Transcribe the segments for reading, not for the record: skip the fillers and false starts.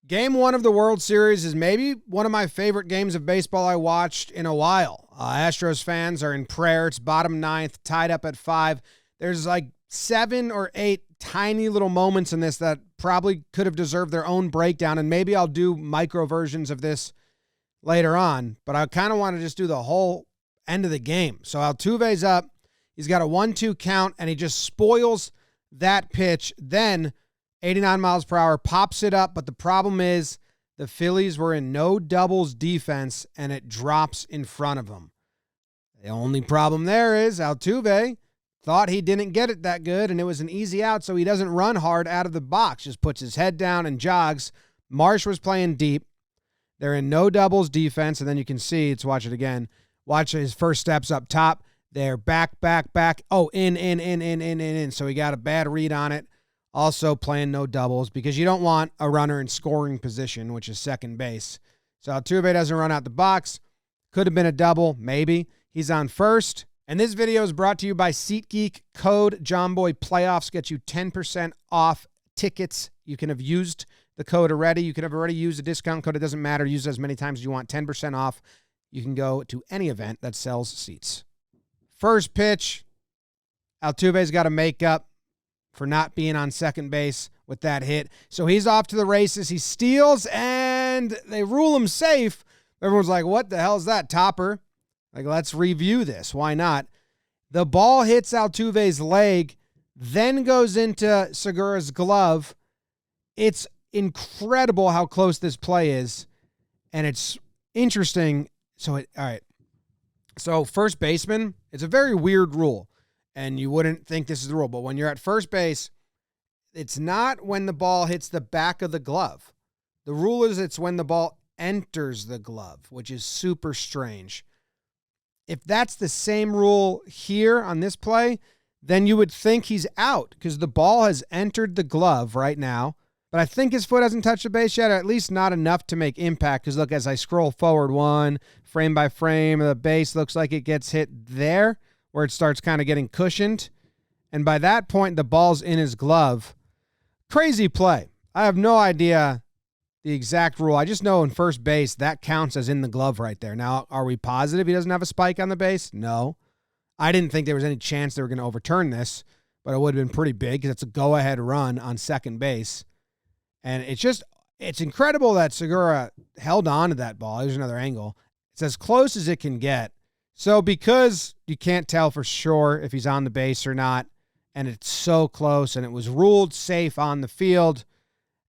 Game 1 of the World Series is maybe one of my favorite games of baseball I watched in a while. Astros fans are in prayer. It's bottom ninth, tied up at 5. There's like 7 or 8 tiny little moments in this that probably could have deserved their own breakdown, and maybe I'll do micro versions of this later on, but I kind of want to just do the whole end of the game. So Altuve's up. He's got a 1-2 count, and he just spoils that pitch. Then 89 miles per hour, pops it up, but the problem is the Phillies were in no doubles defense, and it drops in front of them. The only problem there is Altuve thought he didn't get it that good, and it was an easy out, so he doesn't run hard out of the box, just puts his head down and jogs. Marsh was playing deep. They're in no doubles defense, and then you can see, let's watch it again. Watch his first steps up top. They're back. Oh, in. So he got a bad read on it. Also playing no doubles because you don't want a runner in scoring position, which is second base. So Altuve doesn't run out the box. Could have been a double, maybe. He's on first. And this video is brought to you by SeatGeek. Code Jomboy Playoffs gets you 10% off tickets. You can have used the code already. You could have already used a discount code. It doesn't matter. Use it as many times as you want. 10% off. You can go to any event that sells seats. First pitch, Altuve's got to make up for not being on second base with that hit. So he's off to the races. He steals, and they rule him safe. Everyone's like, what the hell is that, Topper? Like, let's review this. Why not? The ball hits Altuve's leg, then goes into Segura's glove. It's incredible how close this play is, and it's interesting. All right. So first baseman, it's a very weird rule. And you wouldn't think this is the rule, but when you're at first base, it's not when the ball hits the back of the glove. The rule is it's when the ball enters the glove, which is super strange. If that's the same rule here on this play, then you would think he's out because the ball has entered the glove right now. But I think his foot hasn't touched the base yet, or at least not enough to make impact. Because look, as I scroll forward one, frame by frame, the base looks like it gets hit there, where it starts kind of getting cushioned. And by that point, the ball's in his glove. Crazy play. I have no idea the exact rule. I just know in first base, that counts as in the glove right there. Now, are we positive he doesn't have a spike on the base? No. I didn't think there was any chance they were going to overturn this, but it would have been pretty big because it's a go-ahead run on second base. And it's incredible that Segura held on to that ball. Here's another angle. It's as close as it can get. So because you can't tell for sure if he's on the base or not, and it's so close, and it was ruled safe on the field,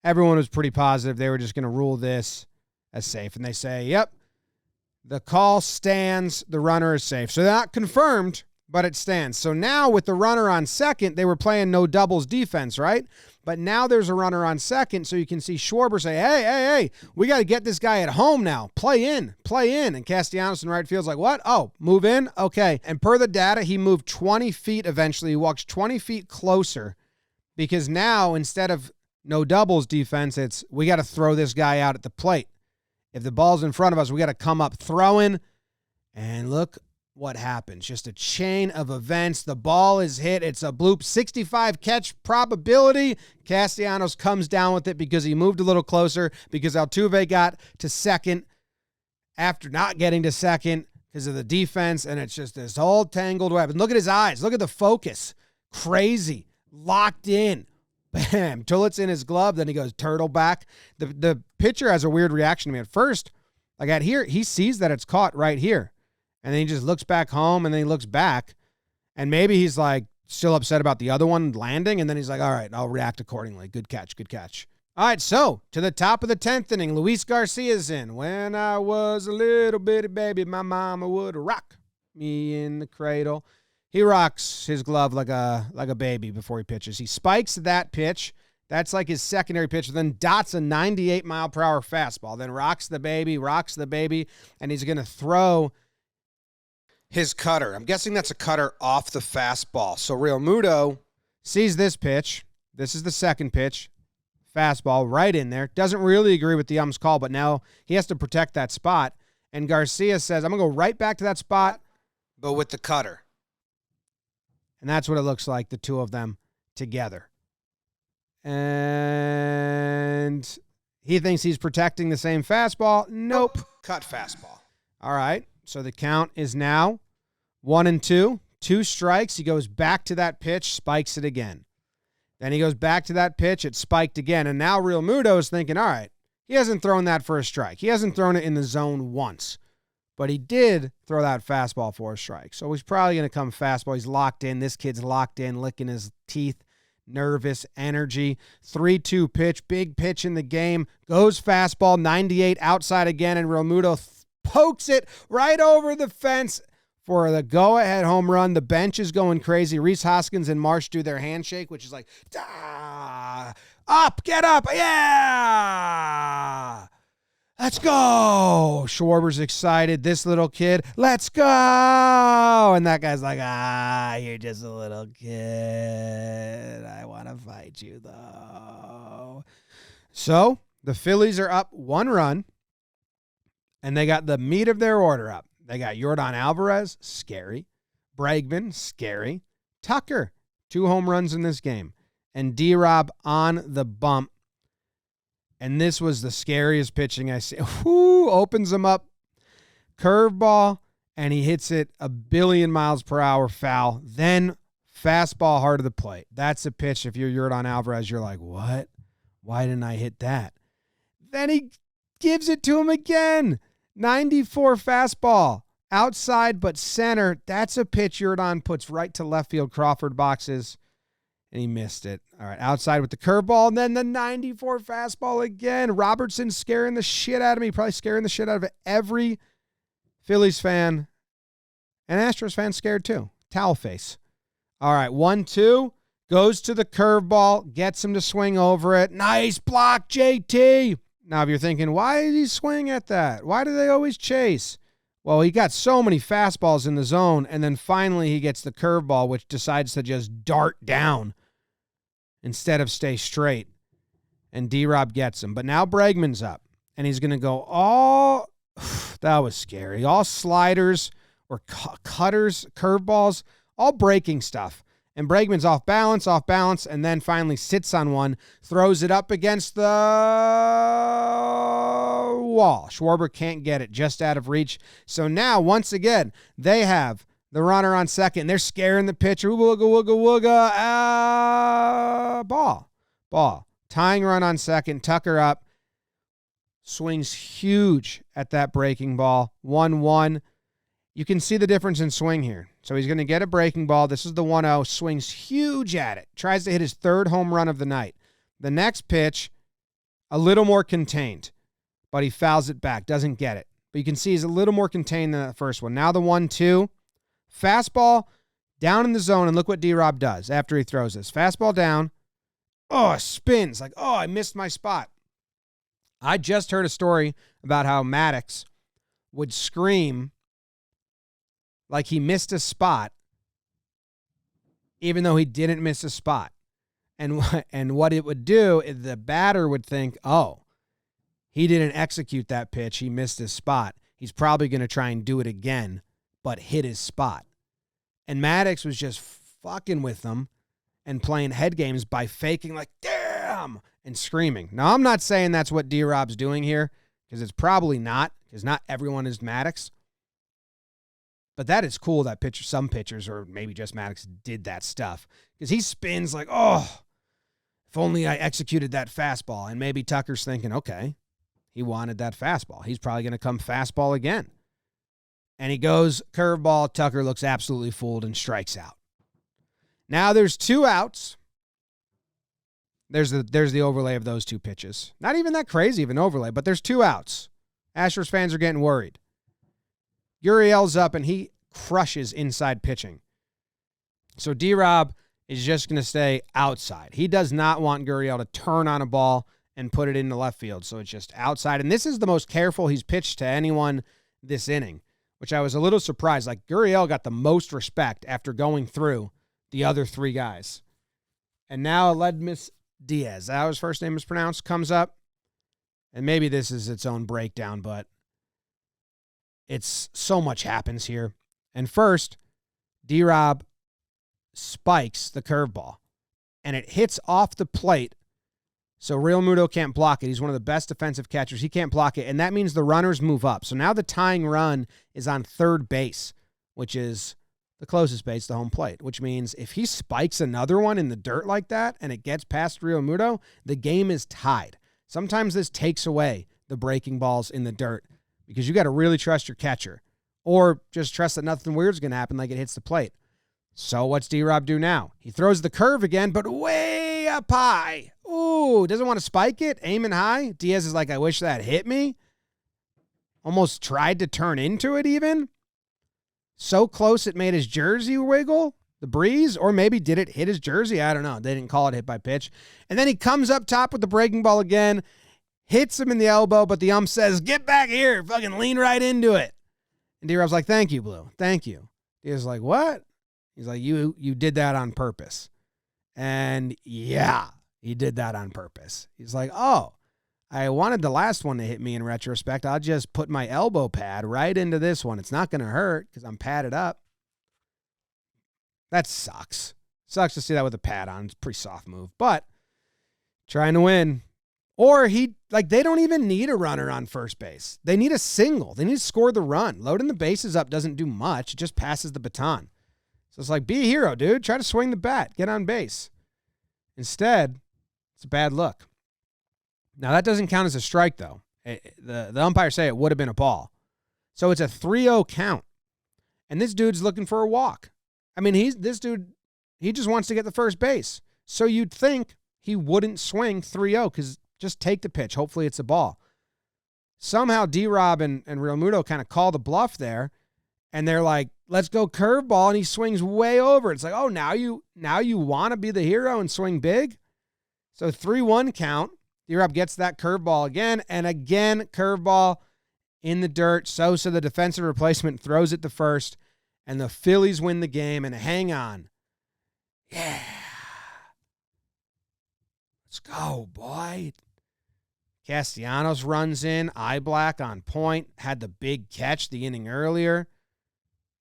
everyone was pretty positive they were just going to rule this as safe. And they say, yep, the call stands, the runner is safe. So not confirmed, but it stands. So now with the runner on second, they were playing no doubles defense, right? But now there's a runner on second, so you can see Schwarber say, hey, we got to get this guy at home now. Play in. And Castellanos in right field's like, what? Oh, move in? Okay. And per the data, he moved 20 feet eventually. He walks 20 feet closer because now instead of no doubles defense, it's we got to throw this guy out at the plate. If the ball's in front of us, we got to come up throwing. And look what happens. Just a chain of events. The ball is hit. It's a bloop. 65 catch probability. Castellanos comes down with it because he moved a little closer because Altuve got to second after not getting to second because of the defense, and it's just this whole tangled web. And look at his eyes. Look at the focus. Crazy. Locked in. Bam. Till it's in his glove. Then he goes turtle back. The pitcher has a weird reaction to me. At first, like at here, he sees that it's caught right here. And then he just looks back home, and then he looks back. And maybe he's like still upset about the other one landing. And then he's like, all right, I'll react accordingly. Good catch. All right, so to the top of the 10th inning, Luis Garcia's in. When I was a little bitty baby, my mama would rock me in the cradle. He rocks his glove like a baby before he pitches. He spikes that pitch. That's like his secondary pitch. Then dots a 98-mile-per-hour fastball. Then rocks the baby, and he's going to throw his cutter. I'm guessing that's a cutter off the fastball. So Real Muto sees this pitch. This is the second pitch. Fastball right in there. Doesn't really agree with the ump's call, but now he has to protect that spot. And Garcia says, I'm going to go right back to that spot, but with the cutter. And that's what it looks like, the two of them together. And He thinks he's protecting the same fastball. Nope. Cut fastball. All right. So the count is now 1-2. 2 strikes. He goes back to that pitch, spikes it again. Then he goes back to that pitch. It spiked again. And now Real Muto is thinking, all right, he hasn't thrown that for a strike. He hasn't thrown it in the zone once. But he did throw that fastball for a strike. So he's probably going to come fastball. He's locked in. This kid's locked in, licking his teeth. Nervous energy. 3-2 pitch. Big pitch in the game. Goes fastball. 98 outside again. And Real Muto pokes it right over the fence for the go-ahead home run. The bench is going crazy. Rhys Hoskins and Marsh do their handshake, which is like, up, get up, yeah! Let's go! Schwarber's excited. This little kid, let's go! And that guy's like, you're just a little kid. I want to fight you, though. So, the Phillies are up 1 run, and they got the meat of their order up. They got Yordan Alvarez, scary. Bregman, scary. Tucker, 2 home runs in this game. And D-Rob on the bump. And this was the scariest pitching I see. Whoo, opens him up. Curveball, and he hits it 1 billion miles per hour foul. Then fastball hard to the plate. That's a pitch. If you're Yordan Alvarez, you're like, what? Why didn't I hit that? Then he gives it to him again. 94 fastball. Outside but center. That's a pitch Yordan puts right to left field. Crawford boxes. And he missed it. All right, outside with the curveball, and then the 94 fastball again. Robertson scaring the shit out of me. Probably scaring the shit out of every Phillies fan. And Astros fan scared too. Towel face. All right, 1-2. Goes to the curveball. Gets him to swing over it. Nice block, JT. Now, if you're thinking, why did he swing at that? Why do they always chase? Well, he got so many fastballs in the zone, and then finally he gets the curveball, which decides to just dart down instead of stay straight. And D-Rob gets him. But now Bregman's up, and he's going to go all – that was scary. All sliders or cutters, curveballs, all breaking stuff. And Bregman's off balance, and then finally sits on one, throws it up against the wall. Schwarber can't get it, just out of reach. So now, once again, they have the runner on second. They're scaring the pitcher. Wooga, wooga, wooga. Ball. Tying run on second. Tucker up. Swings huge at that breaking ball. 1-1. You can see the difference in swing here. So he's going to get a breaking ball. This is the 1-0. Swings huge at it. Tries to hit his 3rd home run of the night. The next pitch, a little more contained, but he fouls it back. Doesn't get it. But you can see he's a little more contained than that first one. Now the 1-2. Fastball down in the zone, and look what D-Rob does after he throws this. Fastball down. Oh, spins. Like, I missed my spot. I just heard a story about how Maddox would scream like he missed a spot, even though he didn't miss a spot. And what it would do is the batter would think, he didn't execute that pitch. He missed his spot. He's probably going to try and do it again, but hit his spot. And Maddox was just fucking with them and playing head games by faking like, damn, and screaming. Now, I'm not saying that's what D-Rob's doing here, because it's probably not, because not everyone is Maddox. But that is cool that some pitchers, or maybe just Maddox, did that stuff. Because he spins like, if only I executed that fastball. And maybe Tucker's thinking, okay, he wanted that fastball. He's probably going to come fastball again. And he goes curveball. Tucker looks absolutely fooled and strikes out. Now there's 2 outs. There's the overlay of those 2 pitches. Not even that crazy of an overlay, but there's 2 outs. Astros fans are getting worried. Gurriel's up, and he crushes inside pitching. So D-Rob is just going to stay outside. He does not want Gurriel to turn on a ball and put it into left field, so it's just outside. And this is the most careful he's pitched to anyone this inning, which I was a little surprised. Like, Gurriel got the most respect after going through the other 3 guys. And now Aledmus Diaz, how his first name is pronounced, comes up. And maybe this is its own breakdown, but it's so much happens here. And first, D-Rob spikes the curveball, and it hits off the plate So Real Muto can't block it. He's one of the best defensive catchers. He can't block it, and that means the runners move up. So now the tying run is on third base, which is the closest base to home plate, which means if he spikes another one in the dirt like that and it gets past Real Muto, the game is tied. Sometimes this takes away the breaking balls in the dirt because you got to really trust your catcher or just trust that nothing weird's going to happen like it hits the plate. So what's D-Rob do now? He throws the curve again, but way up high. Ooh, doesn't want to spike it, aiming high. Diaz is like, I wish that hit me. Almost tried to turn into it even. So close it made his jersey wiggle, the breeze, or maybe did it hit his jersey? I don't know. They didn't call it hit by pitch. And then he comes up top with the breaking ball again, hits him in the elbow, but the ump says, get back here, fucking lean right into it. And D-Rob's like, thank you, Blue, thank you. Diaz is like, what? He's like, you did that on purpose. And yeah, he did that on purpose. He's like, oh, I wanted the last one to hit me in retrospect. I'll just put my elbow pad right into this one. It's not going to hurt because I'm padded up. That sucks. Sucks to see that with a pad on. It's a pretty soft move, but trying to win. Or they don't even need a runner on first base. They need a single. They need to score the run. Loading the bases up doesn't do much. It just passes the baton. So it's like, be a hero, dude. Try to swing the bat. Get on base. Instead, it's a bad look. Now, that doesn't count as a strike, though. The umpires say it would have been a ball. So it's a 3-0 count. And this dude's looking for a walk. I mean, this dude, he just wants to get the first base. So you'd think he wouldn't swing 3-0 because just take the pitch. Hopefully it's a ball. Somehow D-Rob and Real Muto kind of call the bluff there. And they're like, let's go curveball. And he swings way over. It's like, oh, now you want to be the hero and swing big? So 3-1 count. D-Rob gets that curveball again, and again, curveball in the dirt. Sosa, the defensive replacement, throws it to first, and the Phillies win the game, and hang on. Yeah. Let's go, boy. Castellanos runs in, eye black on point, had the big catch the inning earlier.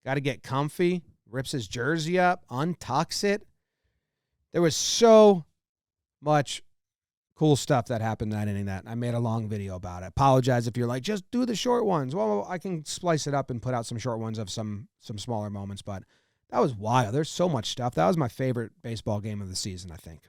Got to get comfy, rips his jersey up, untucks it. There was so much cool stuff that happened that inning that I made a long video about it. Apologize if you're like, just do the short ones. Well, I can splice it up and put out some short ones of some smaller moments, but that was wild. There's so much stuff. That was my favorite baseball game of the season, I think.